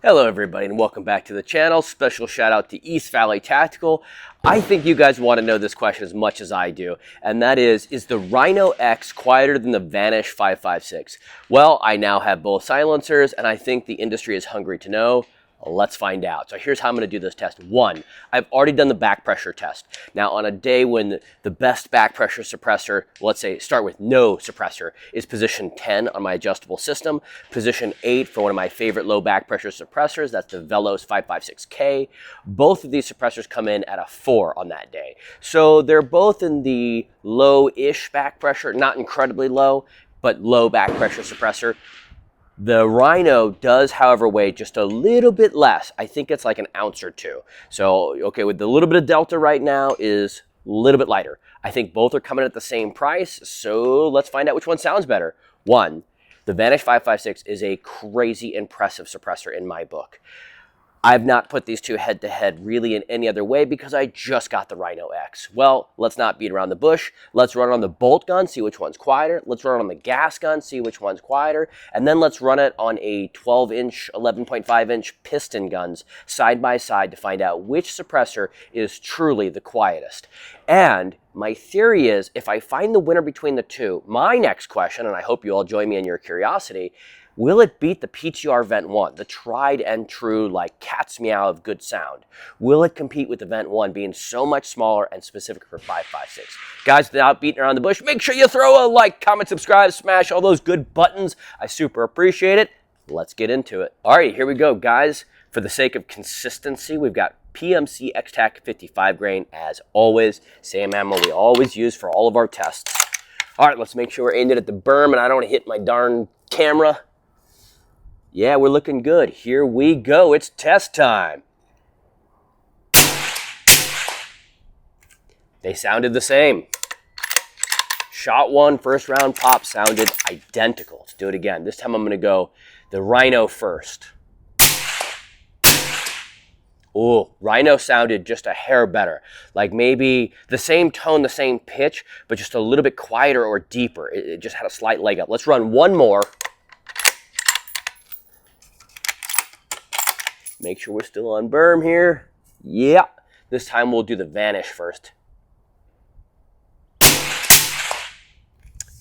Hello everybody and welcome back to the channel. Special shout out to East Valley Tactical. I think you guys want to know this question as much as I do, and that is the Rhino X quieter than the Vanish 556? Well, I now have both silencers and I think the industry is hungry to know. Let's find out. So here's how I'm going to do this test. One, I've already done the back pressure test. Now on a day when the best back pressure suppressor, let's say start with no suppressor, is position 10 on my adjustable system, position 8 for one of my favorite low back pressure suppressors, that's the Velos 556K. Both of these suppressors come in at a 4 on that day. So they're both in the low-ish back pressure, not incredibly low, but low back pressure suppressor. The Rhino does, however, weigh just a little bit less. I think it's like an ounce or two. So, okay, with the little bit of delta right now is a little bit lighter. I think both are coming at the same price, so let's find out which one sounds better. One, the Vanish 556 is a crazy impressive suppressor in my book. I've not put these two head-to-head really in any other way because I just got the Rhino X. Well, let's not beat around the bush. Let's run it on the bolt gun, see which one's quieter. Let's run it on the gas gun, see which one's quieter. And then let's run it on a 12-inch, 11.5-inch piston guns side by side to find out which suppressor is truly the quietest. And my theory is, if I find the winner between the two, my next question, and I hope you all join me in your curiosity, will it beat the PTR Vent 1, the tried and true, like cat's meow of good sound? Will it compete with the Vent 1 being so much smaller and specific for 556? Guys, without beating around the bush, make sure you throw a like, comment, subscribe, smash all those good buttons. I super appreciate it. Let's get into it. All right, here we go, guys. For the sake of consistency, we've got PMC X-Tac 55 grain as always. Same ammo we always use for all of our tests. All right, let's make sure we're aimed at the berm and I don't want to hit my darn camera. Yeah, we're looking good. Here we go. It's test time. They sounded the same. Shot one, first round pop sounded identical. Let's do it again. This time I'm going to go the Rhino first. Ooh, Rhino sounded just a hair better. Like maybe the same tone, the same pitch, but just a little bit quieter or deeper. It just had a slight leg up. Let's run one more. Make sure we're still on berm here. Yeah. This time we'll do the Vanish first.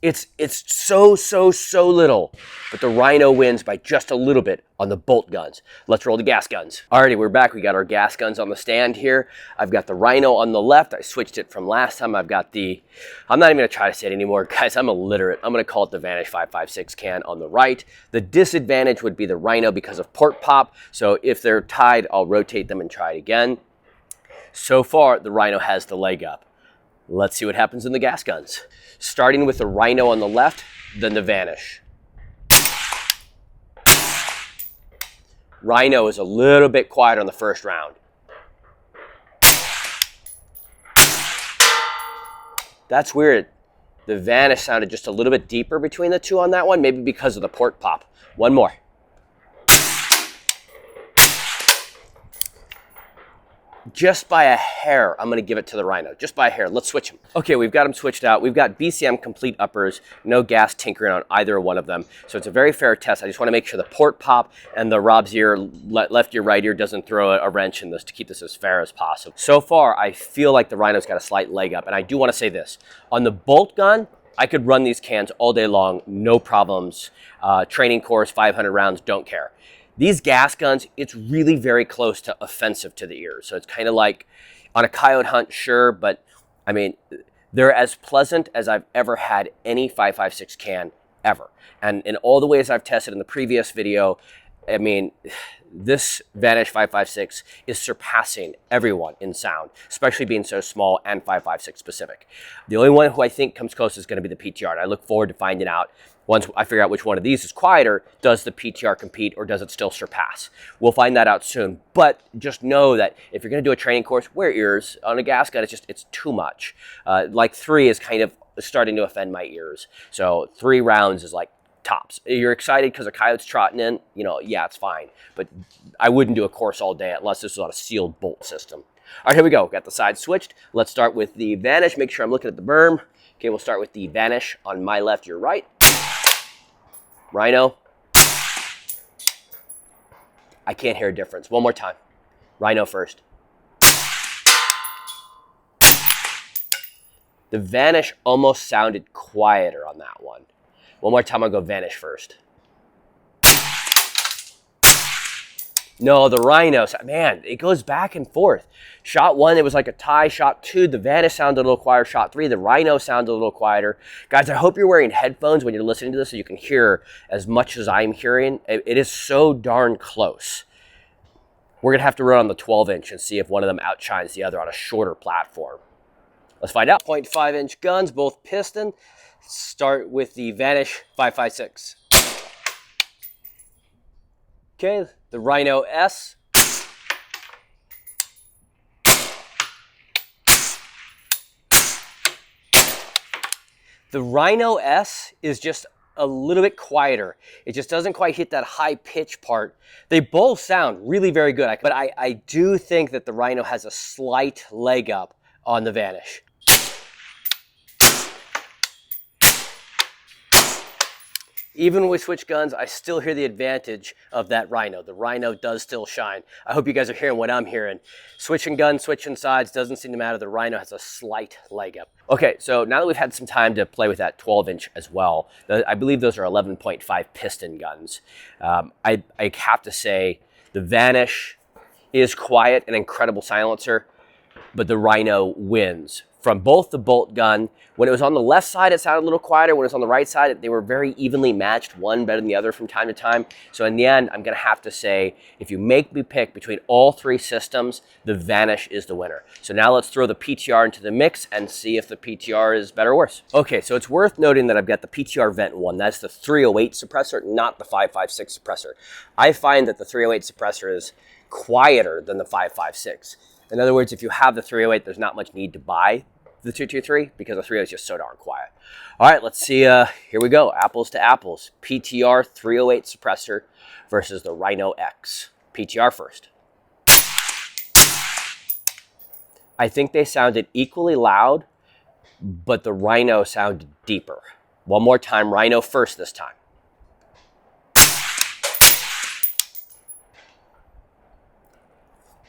It's so little, but the Rhino wins by just a little bit on the bolt guns. Let's roll the gas guns. Alrighty, we're back. We got our gas guns on the stand here. I've got the Rhino on the left. I switched it from last time. I've got the, I'm not even gonna try to say it anymore. Guys, I'm illiterate. I'm gonna call it the Vanish 556 can on the right. The disadvantage would be the Rhino because of port pop. So if they're tied, I'll rotate them and try it again. So far, the Rhino has the leg up. Let's see what happens in the gas guns. Starting with the Rhino on the left, then the Vanish. Rhino is a little bit quieter on the first round. That's weird. The Vanish sounded just a little bit deeper between the two on that one, maybe because of the port pop. One more. Just by a hair, I'm going to give it to the Rhino. Just by a hair. Let's switch them. Okay, we've got them switched out. We've got BCM complete uppers, no gas tinkering on either one of them. So it's a very fair test. I just want to make sure the port pop and the Rob's ear, left ear, right ear doesn't throw a wrench in this to keep this as fair as possible. So far, I feel like the Rhino's got a slight leg up. And I do want to say this. On the bolt gun, I could run these cans all day long, no problems. Training course, 500 rounds, don't care. These gas guns, it's really very close to offensive to the ears. So it's kind of like on a coyote hunt, sure, but I mean, they're as pleasant as I've ever had any 556 can ever. And in all the ways I've tested in the previous video, I mean, this Vanish 556 is surpassing everyone in sound, especially being so small and 556 specific. The only one who I think comes close is going to be the PTR, and I look forward to finding out. Once I figure out which one of these is quieter, does the PTR compete or does it still surpass? We'll find that out soon. But just know that if you're going to do a training course, wear ears. On a gas gun, it's too much. Like 3 is kind of starting to offend my ears. So 3 rounds is like tops. You're excited because a coyote's trotting in, you know, yeah, it's fine. But I wouldn't do a course all day unless this was on a sealed bolt system. All right, here we go. Got the side switched. Let's start with the Vanish. Make sure I'm looking at the berm. Okay, we'll start with the Vanish on my left, your right. Rhino. I can't hear a difference. One more time. Rhino first. The Vanish almost sounded quieter on that one. One more time, I'll go Vanish first. No, the Rhino, man, it goes back and forth. Shot 1, it was like a tie. Shot 2, the Vanish sounded a little quieter. Shot 3, the Rhino sounded a little quieter. Guys, I hope you're wearing headphones when you're listening to this so you can hear as much as I'm hearing. It is so darn close. We're going to have to run on the 12-inch and see if one of them outshines the other on a shorter platform. Let's find out. 0.5-inch guns, both Piston. Start with the Vanish 5.56. Okay, the Rhino S. The Rhino S is just a little bit quieter. It just doesn't quite hit that high pitch part. They both sound really very good, but I do think that the Rhino has a slight leg up on the Vanish. Even with switch guns, I still hear the advantage of that Rhino. The Rhino does still shine. I hope you guys are hearing what I'm hearing. Switching guns, switching sides, doesn't seem to matter. The Rhino has a slight leg up. Okay, so now that we've had some time to play with that 12-inch as well, I believe those are 11.5 Piston guns. I have to say the Vanish is quiet, an incredible silencer, but the Rhino wins. From both the bolt gun, when it was on the left side, it sounded a little quieter. When it was on the right side, they were very evenly matched, one better than the other from time to time. So in the end, I'm going to have to say, if you make me pick between all three systems, the Vanish is the winner. So now let's throw the PTR into the mix and see if the PTR is better or worse. Okay, so it's worth noting that I've got the PTR Vent 1. That's the 308 suppressor, not the 5.56 suppressor. I find that the 308 suppressor is quieter than the 5.56. In other words, if you have the 308, there's not much need to buy the 223 because the 308 is just so darn quiet. All right, let's see. Here we go. Apples to apples. PTR 308 suppressor versus the Rhino X. PTR first. I think they sounded equally loud, but the Rhino sounded deeper. One more time. Rhino first this time.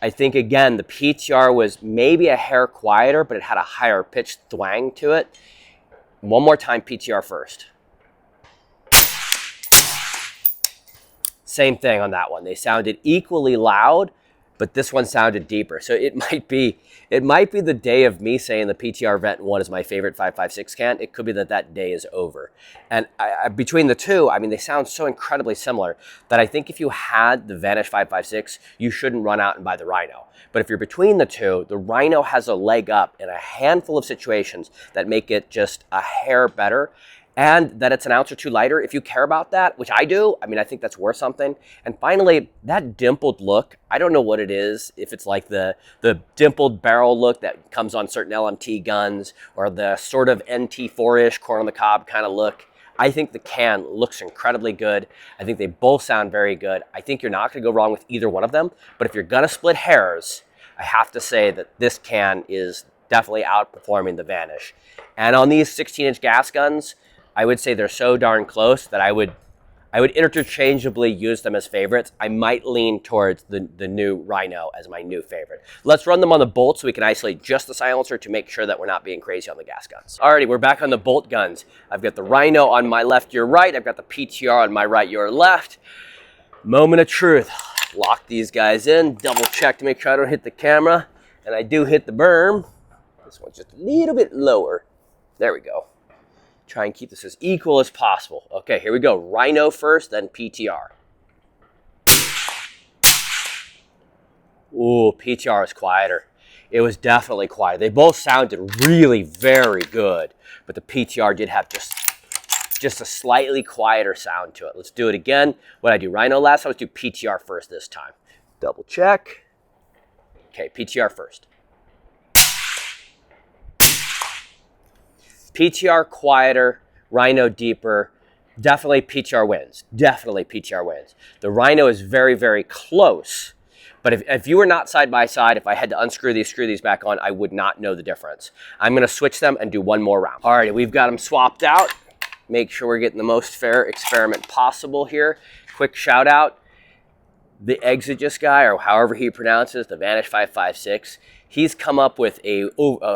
I think, again, the PTR was maybe a hair quieter, but it had a higher pitched thwang to it. One more time, PTR first. Same thing on that one. They sounded equally loud, but this one sounded deeper. So it might be the day of me saying the PTR Vent 1 is my favorite 5.56 can. It could be that day is over. And between the two, I mean, they sound so incredibly similar that I think if you had the Vanish 5.56, you shouldn't run out and buy the Rhino. But if you're between the two, the Rhino has a leg up in a handful of situations that make it just a hair better. And that it's an ounce or two lighter. If you care about that, which I do, I mean, I think that's worth something. And finally, that dimpled look, I don't know what it is, if it's like the dimpled barrel look that comes on certain LMT guns or the sort of NT4-ish corn on the cob kind of look. I think the can looks incredibly good. I think they both sound very good. I think you're not going to go wrong with either one of them. But if you're going to split hairs, I have to say that this can is definitely outperforming the Vanish. And on these 16-inch gas guns, I would say they're so darn close that I would interchangeably use them as favorites. I might lean towards the new Rhino as my new favorite. Let's run them on the bolt so we can isolate just the silencer to make sure that we're not being crazy on the gas guns. Alrighty, we're back on the bolt guns. I've got the Rhino on my left, your right. I've got the PTR on my right, your left. Moment of truth. Lock these guys in, double check to make sure I don't hit the camera. And I do hit the berm. This one's just a little bit lower. There we go. Try and keep this as equal as possible. Okay, here we go. Rhino first, then PTR. Ooh, PTR is quieter. It was definitely quieter. They both sounded really very good, but the PTR did have just a slightly quieter sound to it. Let's do it again. What did I do? Rhino last time? Let's do PTR first this time. Double check. Okay, PTR first. PTR quieter, Rhino deeper. Definitely PTR wins. Definitely PTR wins. The Rhino is very, very close. But if you were not side by side, if I had to unscrew these, screw these back on, I would not know the difference. I'm going to switch them and do one more round. All right, we've got them swapped out. Make sure we're getting the most fair experiment possible here. Quick shout out. the Exegus guy, or however he pronounces, the Vanish 556, he's come up with I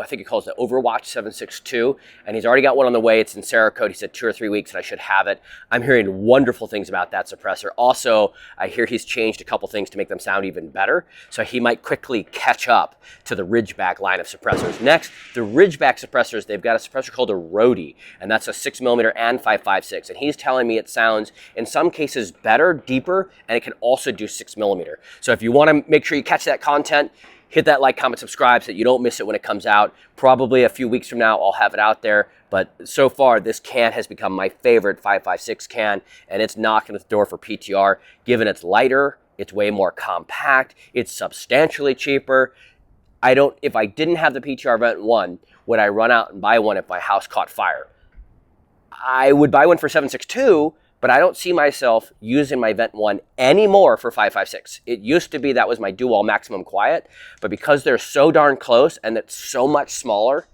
think he calls it the Overwatch 762, and he's already got one on the way. It's in Cerakote. He said 2 or 3 weeks, and I should have it. I'm hearing wonderful things about that suppressor. Also, I hear he's changed a couple things to make them sound even better, so he might quickly catch up to the Ridgeback line of suppressors. Next, the Ridgeback suppressors, they've got a suppressor called a Rody, and that's a 6mm and 5.56, and he's telling me it sounds, in some cases, better, deeper, and it can also do 6mm. So if you want to make sure you catch that content, hit that like, comment, subscribe so that you don't miss it when it comes out. Probably a few weeks from now, I'll have it out there. But so far, this can has become my favorite 5.56 can, and it's knocking at the door for PTR, given it's lighter, it's way more compact, it's substantially cheaper. If I didn't have the PTR Vent 1, would I run out and buy one if my house caught fire? I would buy one for 762, but I don't see myself using my Vent 1 anymore for 5.56. It used to be that was my dual maximum quiet, but because they're so darn close and it's so much smaller,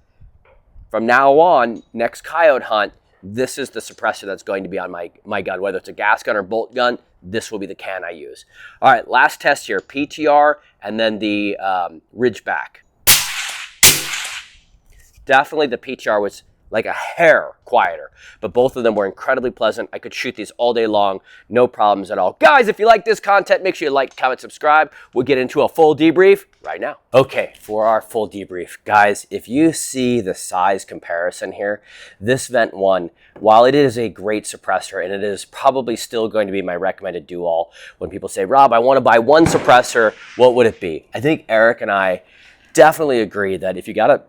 from now on, next coyote hunt, this is the suppressor that's going to be on my gun. Whether it's a gas gun or bolt gun, this will be the can I use. All right, last test here, PTR and then the Ridgeback. Definitely the PTR was like a hair quieter, but both of them were incredibly pleasant. I could shoot these all day long, no problems at all. Guys, if you like this content, make sure you like, comment, subscribe. We'll get into a full debrief right now. Okay, for our full debrief. Guys, if you see the size comparison here, this Vent 1, while it is a great suppressor, and it is probably still going to be my recommended do-all, when people say, Rob, I want to buy one suppressor, what would it be? I think Eric and I definitely agree that if you got to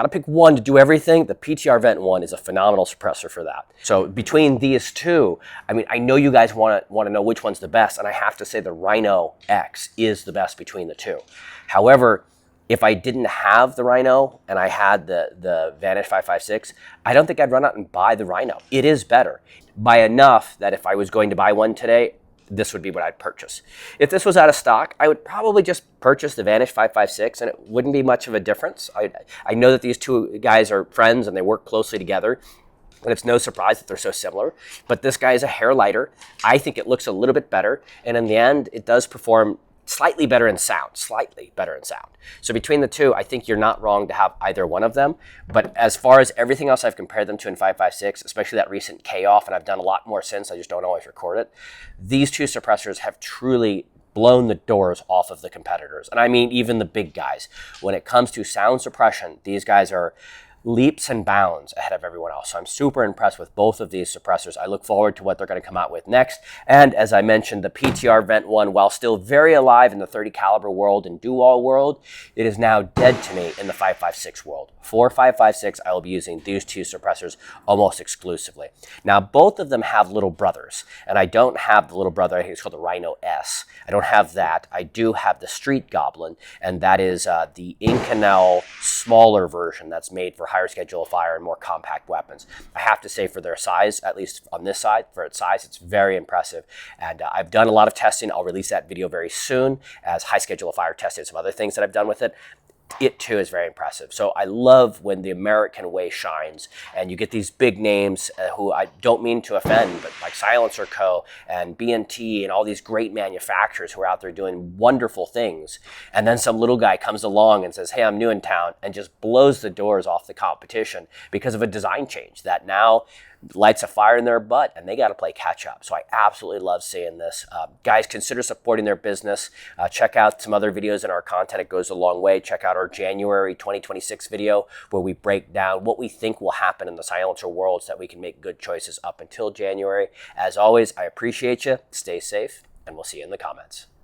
pick one to do everything, the PTR Vent 1 is a phenomenal suppressor for that. So between these two, I mean, I know you guys want to know which one's the best, and I have to say the Rhino X is the best between the two. However, if I didn't have the Rhino and I had the Vanish 5.56, I don't think I'd run out and buy the Rhino. It is better by enough that if I was going to buy one today, this would be what I'd purchase. If this was out of stock, I would probably just purchase the Vanish 5.56, and it wouldn't be much of a difference. I know that these two guys are friends and they work closely together, and it's no surprise that they're so similar. But this guy is a hair lighter. I think it looks a little bit better, and in the end, it does perform slightly better in sound. So between the two, I think you're not wrong to have either one of them. But as far as everything else I've compared them to in 5.56, especially that recent K-Off, and I've done a lot more since, I just don't always record it, these two suppressors have truly blown the doors off of the competitors. And I mean even the big guys. When it comes to sound suppression, these guys are leaps and bounds ahead of everyone else. So I'm super impressed with both of these suppressors. I look forward to what they're going to come out with next. And as I mentioned, the PTR Vent 1, while still very alive in the 30 caliber world and do-all world, it is now dead to me in the 5.56 world. For 5.56, I will be using these two suppressors almost exclusively. Now, both of them have little brothers, and I don't have the little brother. I think it's called the Rhino S. I don't have that. I do have the Street Goblin, and that is the Inconel smaller version that's made for higher schedule of fire and more compact weapons. I have to say, for their size, at least on this side, for its size, it's very impressive. And I've done a lot of testing. I'll release that video very soon as high schedule of fire tested some other things that I've done with it. It too is very impressive. So I love when the American way shines and you get these big names who I don't mean to offend, but like Silencer Co. and B&T and all these great manufacturers who are out there doing wonderful things. And then some little guy comes along and says, hey, I'm new in town, and just blows the doors off the competition because of a design change that now lights a fire in their butt, and they got to play catch up. So I absolutely love seeing this. Guys, consider supporting their business. Check out some other videos in our content. It goes a long way. Check out our January 2026 video where we break down what we think will happen in the silencer world so that we can make good choices up until January. As always, I appreciate you. Stay safe, and we'll see you in the comments.